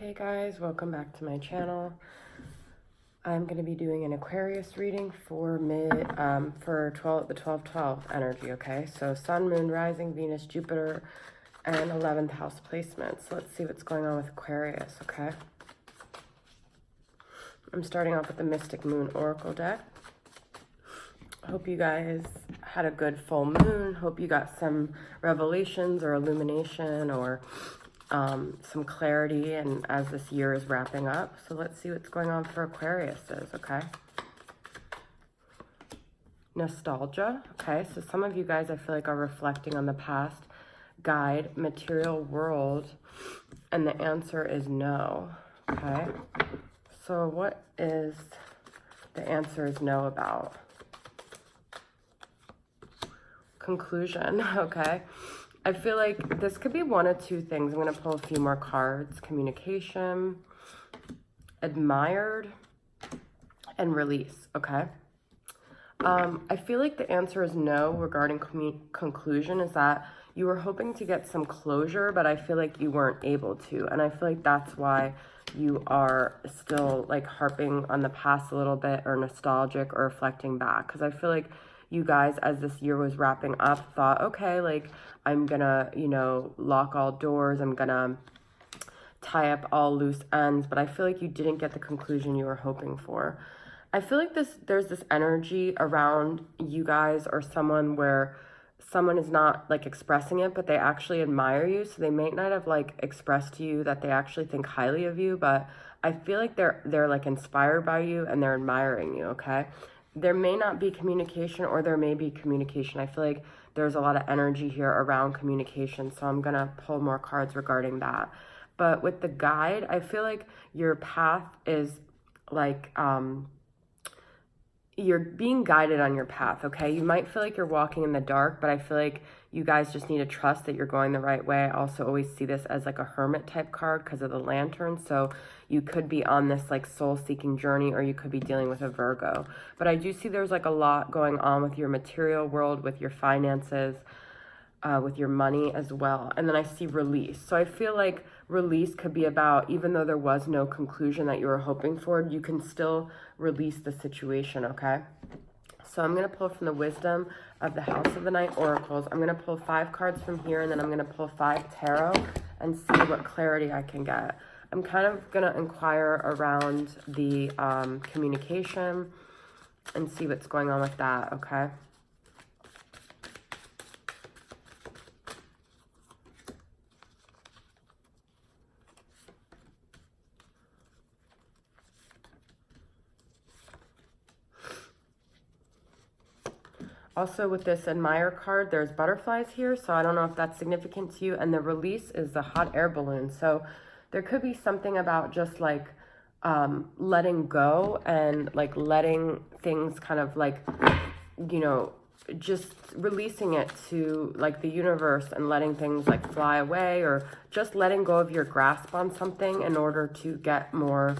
Hey guys, welcome back to my channel. I'm going to be doing an Aquarius reading for the 12-12 energy, okay? So Sun, Moon, Rising, Venus, Jupiter, and 11th house placements. Let's see what's going on with Aquarius, okay? I'm starting off with the Mystic Moon Oracle deck. Hope you guys had a good full moon. Hope you got some revelations or illumination or some clarity and as this year is wrapping up. So let's see what's going on for Aquarius, okay? Nostalgia, okay? So some of you guys I feel like are reflecting on the past. Guide, material world, and the answer is no, okay? So what is the answer is no about? Conclusion, okay? I feel like this could be one of two things. I'm going to pull a few more cards. Communication, admired, and release, okay? I feel like the answer is no regarding conclusion, is that you were hoping to get some closure, but I feel like you weren't able to. And I feel like that's why you are still like harping on the past a little bit or nostalgic or reflecting back. Because I feel like you guys, as this year was wrapping up, thought, okay, like I'm gonna, you know, lock all doors. I'm gonna tie up all loose ends. But I feel like you didn't get the conclusion you were hoping for. I feel like there's this energy around you guys or someone where someone is not like expressing it, but they actually admire you. So they may not have like expressed to you that they actually think highly of you, but I feel like they're like inspired by you and they're admiring you, okay? There may not be communication or there may be communication. I feel like there's a lot of energy here around communication. So I'm going to pull more cards regarding that. But with the guide, I feel like your path is like, you're being guided on your path, okay? You might feel like you're walking in the dark, but I feel like you guys just need to trust that you're going the right way. I also always see this as like a hermit type card because of the lantern. So you could be on this like soul-seeking journey or you could be dealing with a Virgo. But I do see there's like a lot going on with your material world, with your finances, with your money as well. And then I see release. So I feel like release could be about, even though there was no conclusion that you were hoping for, you can still release the situation, okay? So I'm going to pull from the wisdom of the House of the Night Oracles. I'm going to pull 5 cards from here, and then I'm going to pull 5 tarot and see what clarity I can get. I'm kind of going to inquire around the communication and see what's going on with that, okay? Also with this admire card, there's butterflies here, so I don't know if that's significant to you. And the release is the hot air balloon. So there could be something about just like letting go and like letting things kind of like, you know, just releasing it to like the universe and letting things like fly away, or just letting go of your grasp on something in order to get more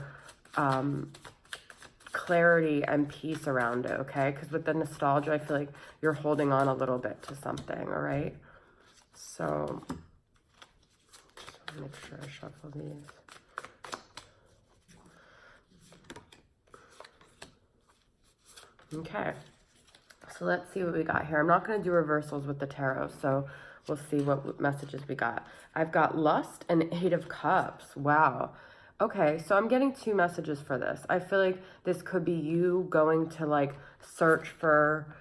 clarity and peace around it, okay? Because with the nostalgia, I feel like you're holding on a little bit to something, all right? So, just make sure I shuffle these. Okay, so let's see what we got here. I'm not going to do reversals with the tarot, so we'll see what messages we got. I've got lust and 8 of cups. Wow. Okay, so I'm getting 2 messages for this. I feel like this could be you going to like search for...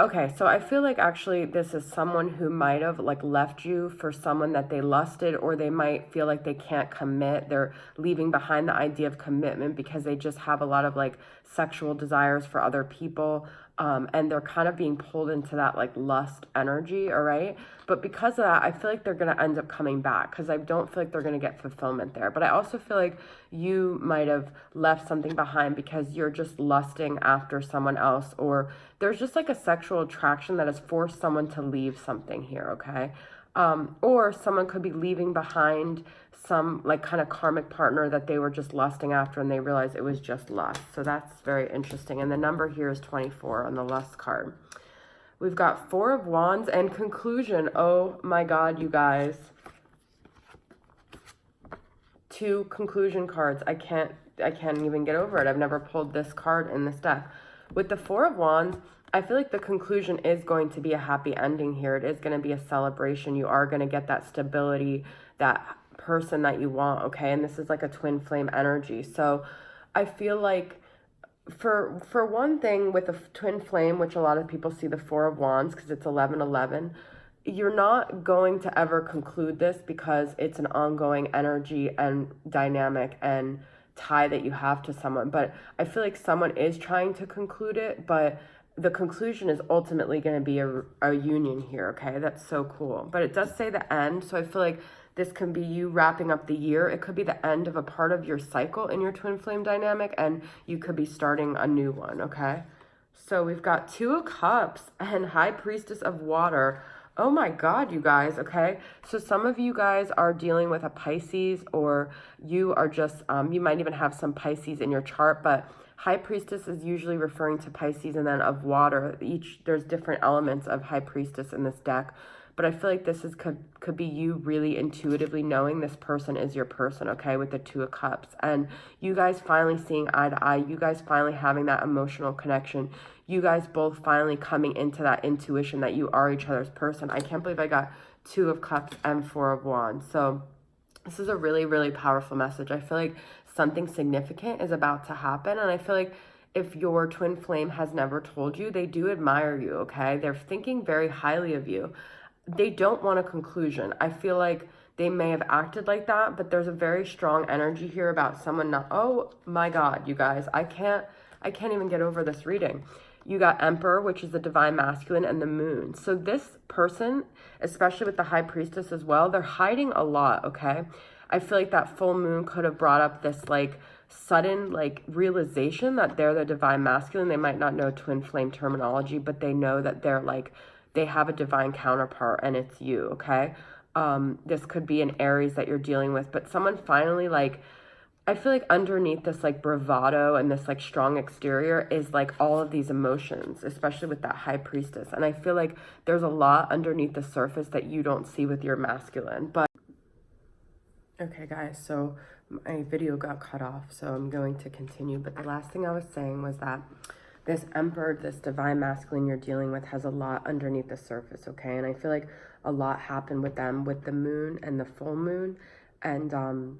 Okay, so I feel like actually this is someone who might have like left you for someone that they lusted, or they might feel like they can't commit. They're leaving behind the idea of commitment because they just have a lot of like sexual desires for other people. And they're kind of being pulled into that like lust energy, all right? But because of that, I feel like they're going to end up coming back because I don't feel like they're going to get fulfillment there. But I also feel like you might have left something behind because you're just lusting after someone else, or there's just like a sexual attraction that has forced someone to leave something here, okay? Or someone could be leaving behind some like kind of karmic partner that they were just lusting after and they realized it was just lust. So that's very interesting. And the number here is 24 on the lust card. We've got 4 of Wands and conclusion. Oh my God, you guys. 2 conclusion cards. I can't even get over it. I've never pulled this card in this deck. With the 4 of Wands, I feel like the conclusion is going to be a happy ending here. It is going to be a celebration. You are going to get that stability, that person that you want, okay? And this is like a twin flame energy. So I feel like for one thing, with a twin flame, which a lot of people see the 4 of Wands because it's 11-11, you're not going to ever conclude this because it's an ongoing energy and dynamic and tie that you have to someone. But I feel like someone is trying to conclude it, but the conclusion is ultimately going to be a union here, okay? That's so cool. But it does say the end, so I feel like this can be you wrapping up the year. It could be the end of a part of your cycle in your twin flame dynamic, and you could be starting a new one, okay? So we've got 2 of Cups and High Priestess of Water. Oh my God, you guys, okay? So some of you guys are dealing with a Pisces, or you are just, you might even have some Pisces in your chart, but High Priestess is usually referring to Pisces, and then of water. There's different elements of High Priestess in this deck. But I feel like this could be you really intuitively knowing this person is your person, okay, with the 2 of Cups. And you guys finally seeing eye to eye. You guys finally having that emotional connection. You guys both finally coming into that intuition that you are each other's person. I can't believe I got 2 of Cups and 4 of Wands. So this is a really, really powerful message. I feel like something significant is about to happen. And I feel like if your twin flame has never told you, they do admire you, okay? They're thinking very highly of you. They don't want a conclusion. I feel like they may have acted like that, but there's a very strong energy here about someone not, oh my God, you guys, I can't even get over this reading. You got Emperor, which is the divine masculine, and the moon. So this person, especially with the High Priestess as well, they're hiding a lot, okay? I feel like that full moon could have brought up this like sudden like realization that they're the divine masculine. They might not know twin flame terminology, but they know that they're like, they have a divine counterpart, and it's you, okay? This could be an Aries that you're dealing with, but someone finally, like, I feel like underneath this, like, bravado and this, like, strong exterior is, like, all of these emotions, especially with that High Priestess. And I feel like there's a lot underneath the surface that you don't see with your masculine. But, okay, guys, so my video got cut off, so I'm going to continue. But the last thing I was saying was that this Emperor, this divine masculine you're dealing with, has a lot underneath the surface, okay? And I feel like a lot happened with them with the moon and the full moon. And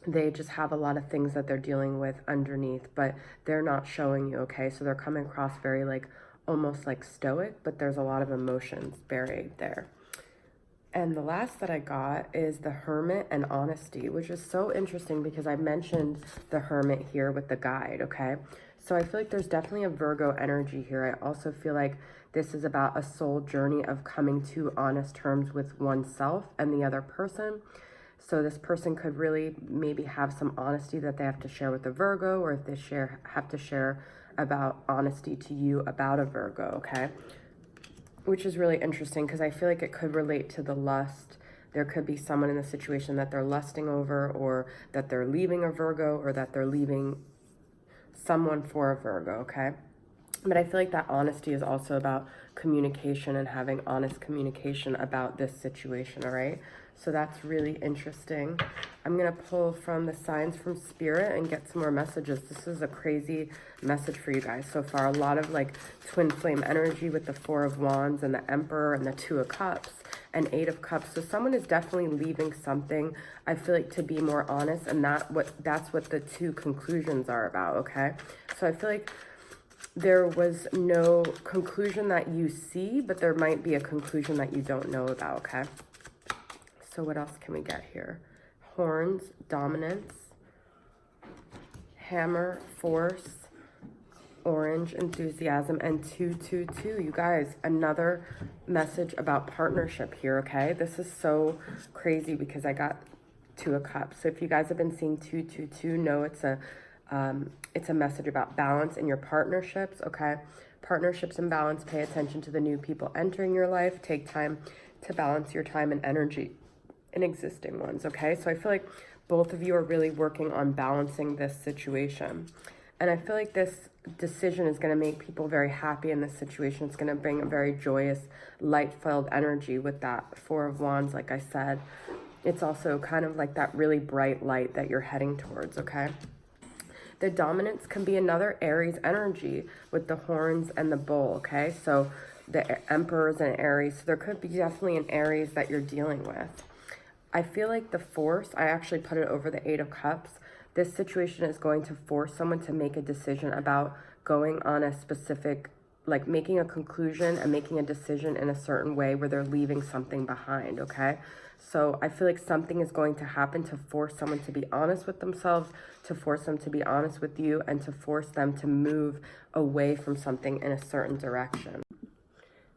they just have a lot of things that they're dealing with underneath, but they're not showing you, okay? So they're coming across very, like, almost like stoic, but there's a lot of emotions buried there. And the last that I got is the Hermit and Honesty, which is so interesting because I mentioned the Hermit here with the guide, okay? So I feel like there's definitely a Virgo energy here. I also feel like this is about a soul journey of coming to honest terms with oneself and the other person. So this person could really maybe have some honesty that they have to share with a Virgo, or if they have to share about honesty to you about a Virgo, okay? Which is really interesting because I feel like it could relate to the lust. There could be someone in the situation that they're lusting over, or that they're leaving a Virgo, or that they're leaving someone for a Virgo, okay? But I feel like that honesty is also about communication and having honest communication about this situation, all right? So that's really interesting. I'm going to pull from the signs from Spirit and get some more messages. This is a crazy message for you guys so far. A lot of like twin flame energy with the 4 of Wands and the Emperor and the 2 of Cups and 8 of Cups. So someone is definitely leaving something, I feel like, to be more honest. And that's what the 2 conclusions are about, okay? So I feel like there was no conclusion that you see, but there might be a conclusion that you don't know about, okay? So what else can we get here? Horns, dominance, hammer, force, orange, enthusiasm, and 222. You guys, another message about partnership here, okay? This is so crazy because I got 2 of Cups. So if you guys have been seeing 222, know it's a message about balance in your partnerships, okay? Partnerships and balance. Pay attention to the new people entering your life. Take time to balance your time and energy in existing ones, okay? So I feel like both of you are really working on balancing this situation. And I feel like this decision is going to make people very happy in this situation. It's going to bring a very joyous, light-filled energy with that 4 of Wands, like I said. it's also kind of like that really bright light that you're heading towards, okay? The dominance can be another Aries energy with the horns and the bull, okay? So the emperors and Aries, so there could be definitely an Aries that you're dealing with. I feel like the force, I actually put it over the Eight of Cups. This situation is going to force someone to make a decision about going on a specific, like making a conclusion and making a decision in a certain way where they're leaving something behind, okay? So I feel like something is going to happen to force someone to be honest with themselves, to force them to be honest with you, and to force them to move away from something in a certain direction.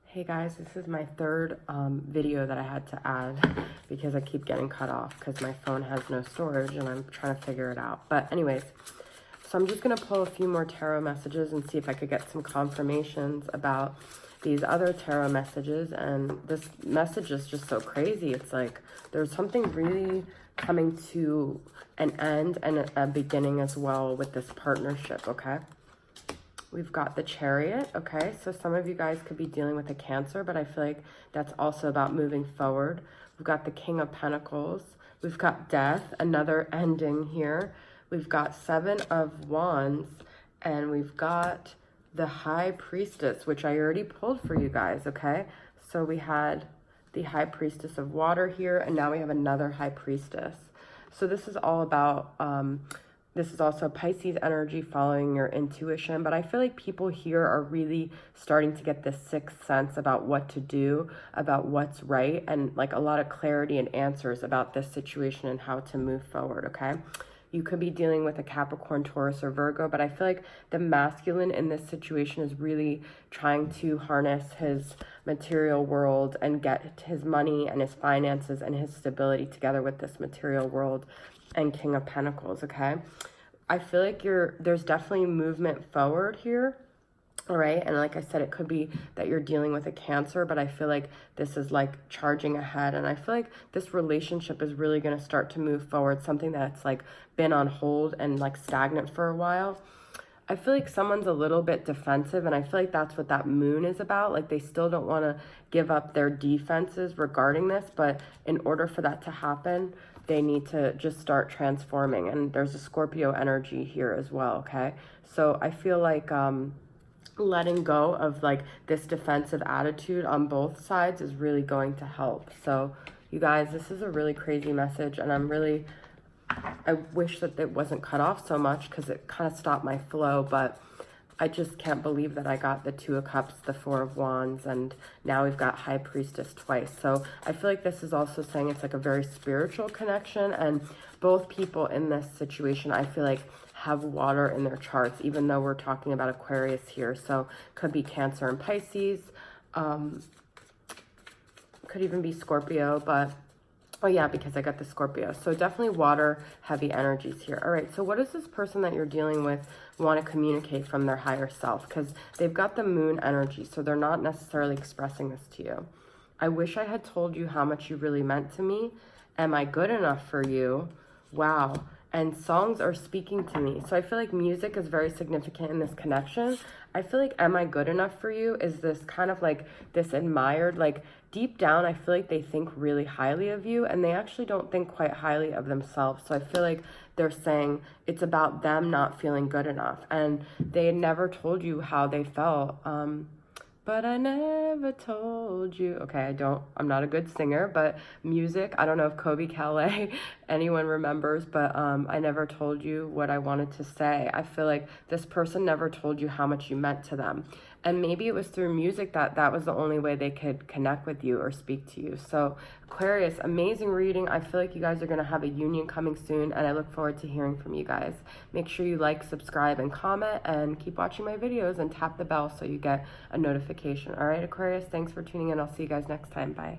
Hey guys, this is my third video that I had to add because I keep getting cut off because my phone has no storage and I'm trying to figure it out. But anyways, so I'm just going to pull a few more tarot messages and see if I could get some confirmations about these other tarot messages. And this message is just so crazy. It's like there's something really coming to an end and a beginning as well with this partnership, okay? We've got the Chariot, okay? So some of you guys could be dealing with a Cancer, but I feel like that's also about moving forward. We've got the King of Pentacles. We've got Death, another ending here. We've got Seven of Wands, and we've got the High Priestess, which I already pulled for you guys, okay? So we had the High Priestess of Water here, and now we have another High Priestess. So this is all about, this is also Pisces energy, following your intuition, but I feel like people here are really starting to get this sixth sense about what to do, about what's right, and like a lot of clarity and answers about this situation and how to move forward, okay? You could be dealing with a Capricorn, Taurus, or Virgo, but I feel like the masculine in this situation is really trying to harness his material world and get his money and his finances and his stability together with this material world and King of Pentacles, okay? I feel like there's definitely movement forward here. All right, and like I said, it could be that you're dealing with a Cancer, but I feel like this is like charging ahead, and I feel like this relationship is really going to start to move forward, something that's like been on hold and like stagnant for a while. I feel like someone's a little bit defensive, and I feel like that's what that moon is about. Like they still don't want to give up their defenses regarding this, but in order for that to happen, they need to just start transforming, and there's a Scorpio energy here as well, okay? So I feel like letting go of like this defensive attitude on both sides is really going to help. So you guys, this is a really crazy message, and I wish that it wasn't cut off so much because it kind of stopped my flow, but I just can't believe that I got the Two of Cups, the Four of Wands, and now we've got High Priestess twice. So I feel like this is also saying it's like a very spiritual connection, and both people in this situation, I feel like, have water in their charts, even though we're talking about Aquarius here. So could be Cancer and Pisces, could even be Scorpio, but oh yeah, because I got the Scorpio. So definitely water heavy energies here. All right, so what does this person that you're dealing with want to communicate from their higher self? Because they've got the moon energy, so they're not necessarily expressing this to you. I wish I had told you how much you really meant to me. Am I good enough for you? Wow. And songs are speaking to me. So I feel like music is very significant in this connection. I feel like, am I good enough for you? Is this kind of like this admired, like deep down, I feel like they think really highly of you, and they actually don't think quite highly of themselves. So I feel like they're saying it's about them not feeling good enough. And they never told you how they felt. But I never told you. Okay, I'm not a good singer, but music, I don't know if Kobe Calais, anyone remembers, but I never told you what I wanted to say. I feel like this person never told you how much you meant to them. And maybe it was through music that was the only way they could connect with you or speak to you. So Aquarius, amazing reading. I feel like you guys are going to have a union coming soon, and I look forward to hearing from you guys. Make sure you like, subscribe, and comment, and keep watching my videos and tap the bell so you get a notification. All right, Aquarius, thanks for tuning in. I'll see you guys next time. Bye.